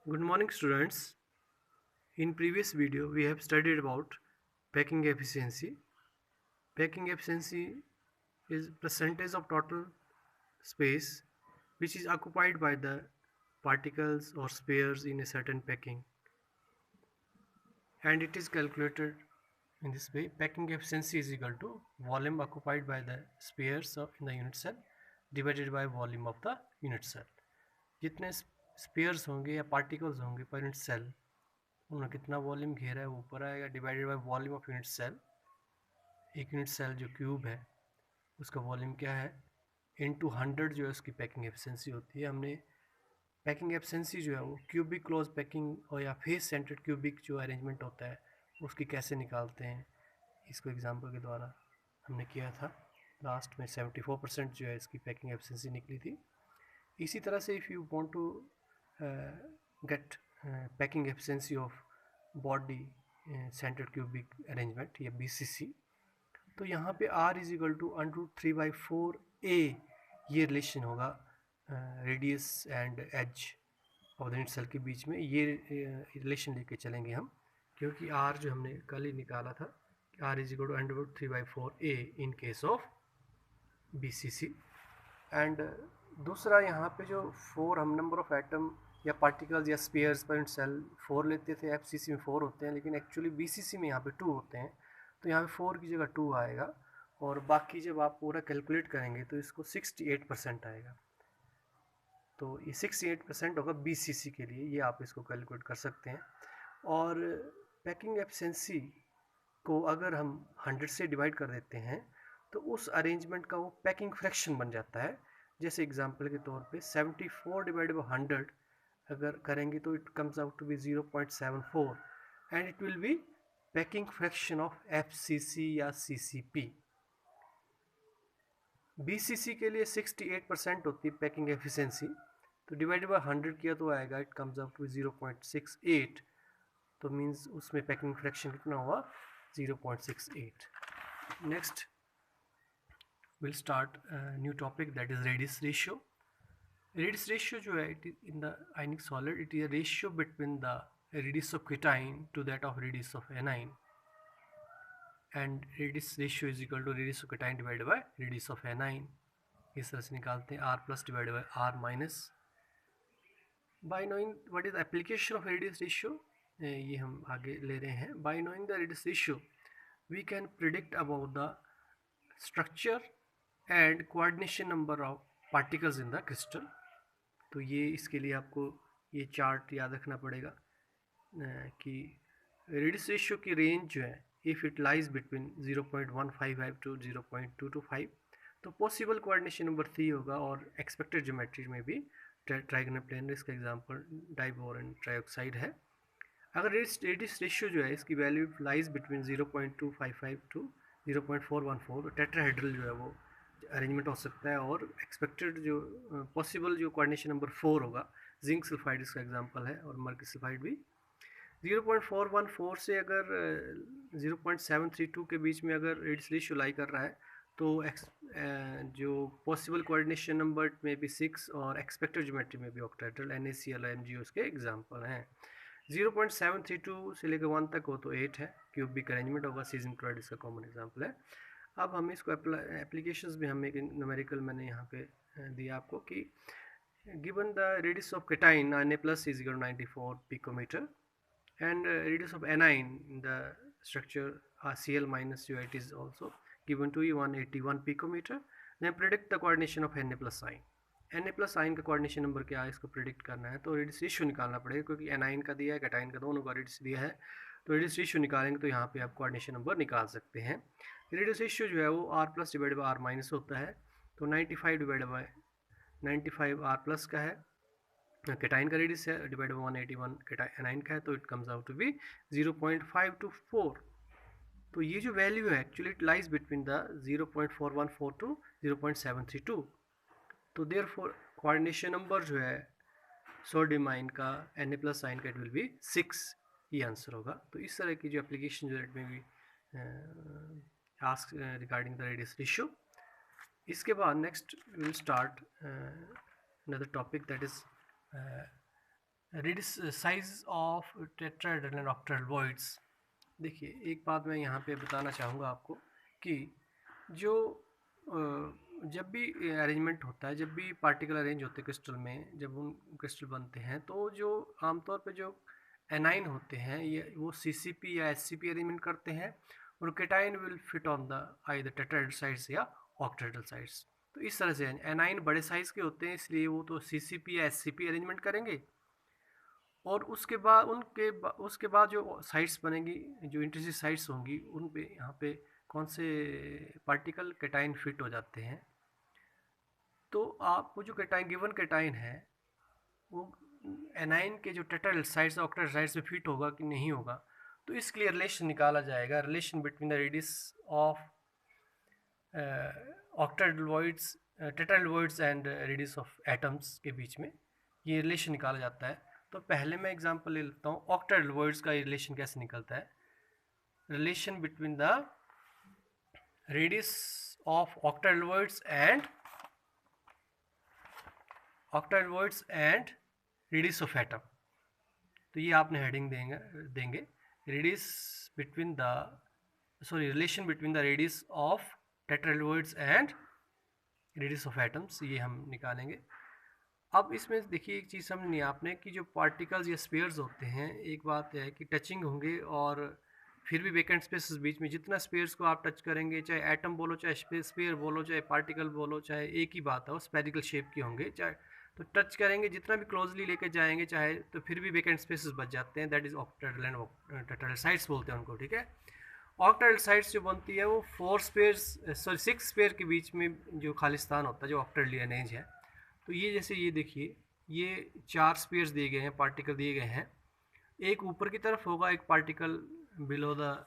Good morning, students. In previous video we have studied about packing efficiency. Packing efficiency is percentage of total space which is occupied by the particles or spheres in a certain packing, and it is calculated in this way. Packing efficiency is equal to volume occupied by the spheres in the unit cell divided by volume of the unit cell. जितने spheres होंगे या particles होंगे per unit cell, उन्होंने कितना volume घेरा है वो ऊपर आएगा divided by volume of unit cell. एक यूनिट सेल जो क्यूब है उसका वॉल्यूम क्या है इनटू 100 जो है उसकी पैकिंग एफिशिएंसी होती है। हमने पैकिंग एफिशिएंसी जो है वो क्यूबिक क्लोज पैकिंग और या फेस सेंटर्ड क्यूबिक जो अरेंजमेंट होता है उसकी कैसे निकालते हैं, इसको एग्जांपल के द्वारा हमने किया था। लास्ट में 74% जो है इसकी पैकिंग एफिशिएंसी निकली थी। इसी तरह से if you want to get packing efficiency of body centred cubic arrangement या BCC, तो यहाँ पे R is equal to √3/4A ये रिलेशन होगा radius and edge of the unit cell के बीच में। ये रिलेशन लेके चलेंगे हम, क्योंकि R जो हमने कल ही निकाला था कि R is equal to √3/4A in case of BCC। And दूसरा यहाँ पे जो 4 हम नंबर ऑफ एटम या पार्टिकल्स या स्पेयर्स पर सेल 4 लेते थे, FCC में 4 होते हैं, लेकिन एक्चुअली BCC में यहाँ पे 2 होते हैं, तो यहाँ पे 4 की जगह 2 आएगा और बाकी जब आप पूरा कैलकुलेट करेंगे तो इसको 68% आएगा। तो ये 68% होगा BCC के लिए, ये आप इसको कैलकुलेट कर सकते हैं। और पैकिंग एफिशिएंसी को अगर हम 100 से डिवाइड कर देते हैं तो उस अरेंजमेंट का वो पैकिंग फ्रैक्शन बन जाता है। जैसे एग्जांपल के तौर पे 74 डिवाइडेड बाय 100 अगर करेंगे तो it comes out to be 0.74 and it will be packing fraction of FCC या CCP। BCC के लिए 68% होती है पैकिंग एफिशिएंसी, तो डिवाइडेड बाय 100 किया तो आएगा इट कम्स आउट टू 0.68, तो मीन्स उसमें पैकिंग फ्रैक्शन कितना हुआ 0.68। Next we'll start a new topic, that is radius ratio. Radius ratio जो है in the ionic solid, it is a ratio between the radius of cation to that of radius of anion, and radius ratio is equal to radius of cation divided by radius of anion। इस तरह से निकालते हैं R plus divided by R minus। By knowing what is application of radius ratio, ये हम आगे ले रहे हैं। By knowing the radius ratio we can predict about the structure and coordination number of particles in the crystal. तो ये इसके लिए आपको ये चार्ट याद रखना पड़ेगा कि रेडियस रेशियो की रेंज जो है if it lies between 0.155 to 0.225 तो पॉसिबल कोऑर्डिनेशन नंबर 3 होगा। और एक्सपेक्टेड ज्योमेट्री में भी ट्राइगोनल प्लेन, इसका एग्जांपल डाइबोरॉन ट्राइऑक्साइड है। अगर रेडियस रेशियो जो है इसकी वैल्यू लाइज बिटवीन 0.255 टू 0.414 तो टेट्राहेड्रल जो है वो अरेंजमेंट हो सकता है। और एक्सपेक्टेड जो पॉसिबल जो कोऑर्डिनेशन नंबर 4 होगा, जिंक सल्फाइड इसका एग्जांपल है और मर्क्यूरी सल्फाइड भी। 0.414 से अगर 0.732 के बीच में अगर रेडियस रेशियो लाई कर रहा है तो जो पॉसिबल कोऑर्डिनेशन नंबर में भी 6 और एक्सपेक्टेड ज्योमेट्री में भी ऑक्टाहेड्रल, NaCl MgO इसके एग्जांपल हैं। 0.732 से लेकर 1 तक हो तो 8 है, क्यूबिक अरेंजमेंट होगा, सीजन क्लोराइड इसका कॉमन एग्जांपल है। अब हम इसको एप्लीकेशंस में हम एक न्यूमेरिकल मैंने यहाँ पे दिया आपको कि given the radius of cation Na+ is equal 94 picometre and radius of anion the structure Cl- जो it is also given to 181 picometre. Then predict the coordination of Na+ ion. Na+ आइन का coordination number क्या है, इसको predict करना है तो radius ratio निकालना पड़ेगा, क्योंकि एनाइन का दिया है, केटाइन का, दोनों का रेडियस दिया है, तो रेडियस रेशियो निकालेंगे तो यहाँ पे आप कोऑर्डिनेशन नंबर निकाल सकते हैं। रेडियस रेशियो जो है वो R+ डिवाइड बाई R- होता है, तो 95 डिवाइड बाई 95 R+ का है, केटाइन का रेडियस है, डिवाइड बाई 181 एनाइन का है, तो it comes out to be 0.524। तो ये जो वैल्यू है actually it lies between the 0.414 to 0.732। तो देयरफॉर कोऑर्डिनेशन नंबर जो है सोडियम आयन का Na+ आयन का इट विल बी 6, ये आंसर होगा। तो इस तरह की जो एप्लीकेशन जो में भी ask regarding the radius ratio। इसके बाद next we will start another topic, that is radius size of tetrahedral and octahedral voids. देखिए एक बात मैं यहाँ पे बताना चाहूँगा आपको कि जो जब भी अरेंजमेंट होता है, जब भी पार्टिकल अरेंज होते हैं क्रिस्टल में, जब उन क्रिस्टल बनते हैं तो जो आमतौर पे जो एनाइन होते हैं ये वो CCP या SCP अरेंजमेंट करते हैं, और cation will fit on the either tetrahedral sides या ऑक्टाहेड्रल साइड्स। तो इस तरह से एनाइन बड़े साइज़ के होते हैं, इसलिए वो तो CCP या SCP अरेंजमेंट करेंगे, और उसके बाद जो साइट्स बनेंगी, जो इंटरसेक्ट साइट्स होंगी, उन पे यहाँ पे कौन से पार्टिकल केटाइन फिट हो जाते हैं। तो आपको जो केटाइन गिवन केटाइन है वो एनाइन के जो टेट्राहेड्रल साइड्स ऑक्टाहेड्रल साइड्स में फिट होगा कि नहीं होगा, तो इसके लिए रिलेशन निकाला जाएगा, relation between the radius of octahedral voids tetrahedral voids and radius of atoms के बीच में ये रिलेशन निकाला जाता है। तो पहले मैं एग्जांपल ले लेता हूँ ऑक्टाहेड्रल वॉइड्स का रिलेशन कैसे निकलता है। Relation between the radius of octahedral voids and radius of atom. तो ये आपने हेडिंग देंगे radius between the relation between the radius of tetrahedral voids and radius of atoms, ये हम निकालेंगे। अब इसमें देखिए एक चीज़ समझनी है आपने कि जो पार्टिकल्स या स्पेयर्स होते हैं, एक बात है कि टचिंग होंगे और फिर भी वेकेंट स्पेसेस बीच में, जितना स्पेयर्स को आप टच करेंगे, चाहे एटम बोलो, चाहे स्पेयर बोलो, चाहे पार्टिकल बोलो, चाहे एक ही बात है, वो स्फेरिकल शेप के होंगे, चाहे तो टच करेंगे जितना भी क्लोजली लेके जाएंगे चाहे, तो फिर भी वेकेंट स्पेसेस बच जाते हैं। That is octahedral and tetrahedral sites बोलते हैं उनको, ठीक है। ऑक्टाहेड्रल साइट्स जो बनती है वो 6 स्पेयर के बीच में जो खालिस्तान होता है, जो ऑक्टाहेड्रल अरेंज है। तो ये जैसे ये देखिए, ये 4 स्पेयर्स दिए गए हैं, पार्टिकल दिए गए हैं, एक ऊपर की तरफ होगा, एक particle below the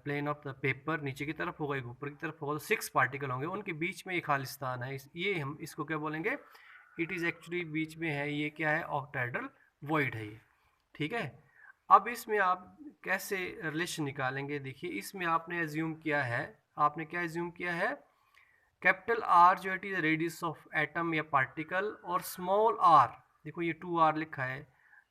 plane of the paper नीचे की तरफ होगा, एक ऊपर की तरफ होगा, तो 6 पार्टिकल होंगे, उनके बीच में एक खालिस्तान है। ये हम इसको क्या बोलेंगे, इट इज़ एक्चुअली बीच में है, ये क्या है, ऑक्टाहेड्रल वॉइड है ये, ठीक है। अब इसमें आप कैसे रिलेशन निकालेंगे, देखिए इसमें आपने एज्यूम किया है, आपने क्या एज्यूम किया है, कैपिटल आर जो है रेडियस ऑफ एटम या पार्टिकल, और स्मॉल आर, देखो ये 2r लिखा है,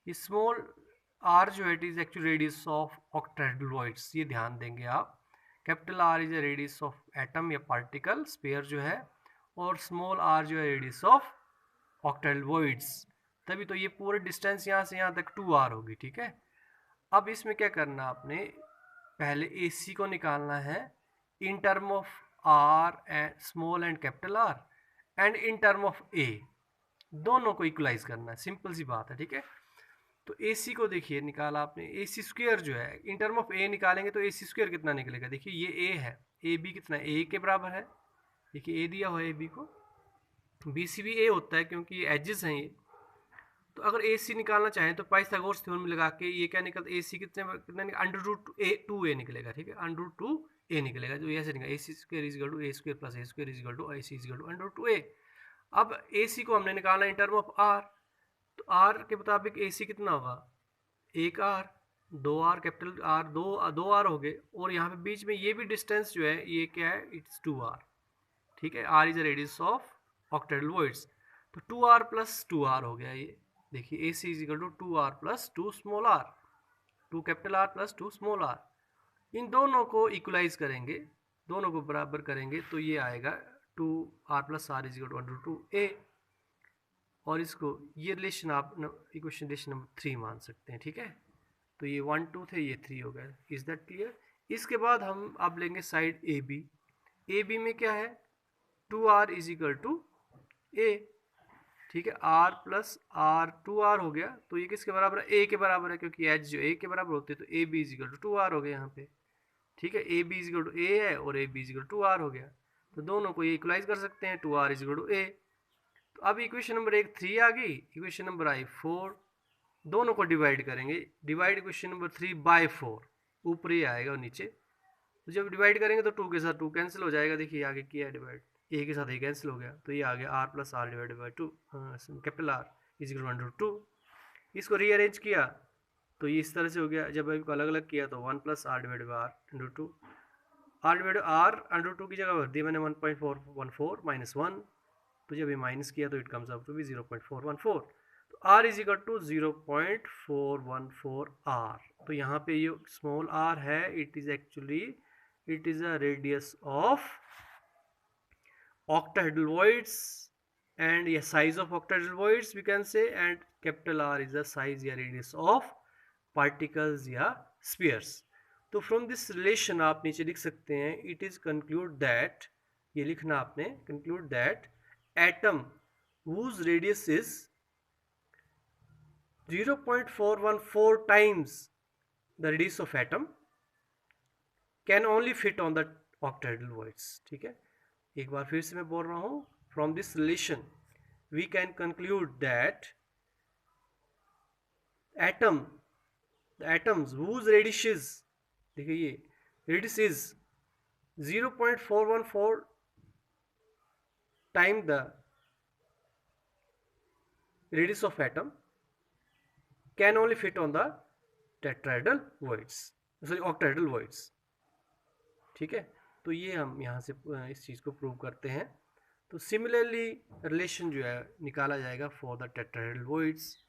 ये स्मॉल आर जो है it is actually radius of octahedral voids, ये ध्यान देंगे आप। Capital R is a radius of atom या पार्टिकल स्पेयर जो है, और स्मॉल आर जो है रेडियस ऑफ ऑक्टाहेड्रल वॉइड्स, तभी तो ये पूरे डिस्टेंस यहाँ से यहाँ तक 2r होगी, ठीक है। अब इसमें क्या करना आपने, पहले AC को निकालना है इन term of R and small and capital R, and in term of A, दोनों को इक्वलाइज करना है, सिंपल सी बात है, ठीक है। तो AC को देखिए निकाला आपने, AC स्क्वायर जो है इन टर्म ऑफ A निकालेंगे तो AC स्क्वायर कितना निकलेगा, देखिए ये A है, AB कितना है, A के बराबर है, देखिए A दिया हुआ है AB को, BC भी A होता है क्योंकि ये एजेस हैं ये। तो अगर AC निकालना चाहें तो पाइथागोरस थ्योरम में लगा के ये क्या निकलता है, AC कितना √2a निकलेगा, ठीक है, √2a निकलेगा, जो ऐसे निकलेगा AC square is equal to A square plus A square is equal to AC is equal to √2a। अब AC को हमने निकालना इन टर्म ऑफ R, तो R के मुताबिक AC कितना होगा, 1r, 2r, कैपिटल R, दो R हो गए, और यहाँ पे बीच में ये भी डिस्टेंस जो है ये क्या है, इट्स 2r, ठीक है। R is a radius of octahedral voids, तो 2r प्लस 2r हो गया ये, देखिए AC is equal to 2r plus 2 small r, 2 capital R plus 2 small r, इन दोनों को इक्वलाइज करेंगे, दोनों को बराबर करेंगे, तो ये आएगा 2r plus r is equal to √2a, और इसको ये रिलेशन आप इक्वेशन रिलेशन नंबर 3 मान सकते हैं, ठीक है। तो ये 1 2 थे, ये 3 हो गए, इज दैट क्लियर। इसके बाद हम अब लेंगे साइड AB में क्या है, 2r is equal to a, ठीक है, r प्लस r 2r हो गया, तो ये किसके बराबर है, a के बराबर है, क्योंकि h जो a के बराबर होते हैं, तो AB is equal to 2r हो गया यहाँ पे, ठीक है। AB is equal to a है और AB is equal to 2r हो गया, तो दोनों को ये इक्वलाइज कर सकते हैं, 2r is equal to a। तो अब इक्वेशन नंबर 1 3 आ गई, इक्वेशन नंबर आई 4, दोनों को डिवाइड करेंगे, डिवाइड इक्वेशन नंबर 3 बाय 4, ऊपर ही आएगा और नीचे, तो जब डिवाइड करेंगे तो 2 के साथ 2 कैंसिल हो जाएगा, देखिए आगे किया है डिवाइड, ए के साथ ए कैंसिल हो गया, तो ये आ गया r plus r divided by 2, capital R is equal to 2। इसको रीअरेंज किया तो ये इस तरह से हो गया, जब इसको अलग अलग किया तो 1 plus r divided by r into 2, r divided r under 2 की जगह भर दी मैंने 1.414 माइनस 1, तो जब ये माइनस किया तो it comes up to be 0.414, R is equal to 0.414 R। तो यहाँ पे ये स्मॉल r है, it is actually it is a radius of octahedral voids and a size of octahedral voids we can say, and capital R is the size या radius of particles या spheres। तो from this relation आप नीचे लिख सकते हैं it is conclude that, ये लिखना आपने, conclude that atom whose radius is 0.414 times the radius of atom can only fit on the octahedral voids। ठीक है, एक बार फिर से मैं बोल रहा हूँ, from this relation we can conclude that atoms whose radius is, देखिए ये radius is 0.414 time the radius of atom can only fit on the tetrahedral voids, sorry octahedral voids. ठीक है, तो ये हम यहाँ से इस चीज़ को प्रूव करते हैं। तो सिमिलरली रिलेशन जो है निकाला जाएगा for the tetrahedral voids.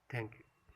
Thank you.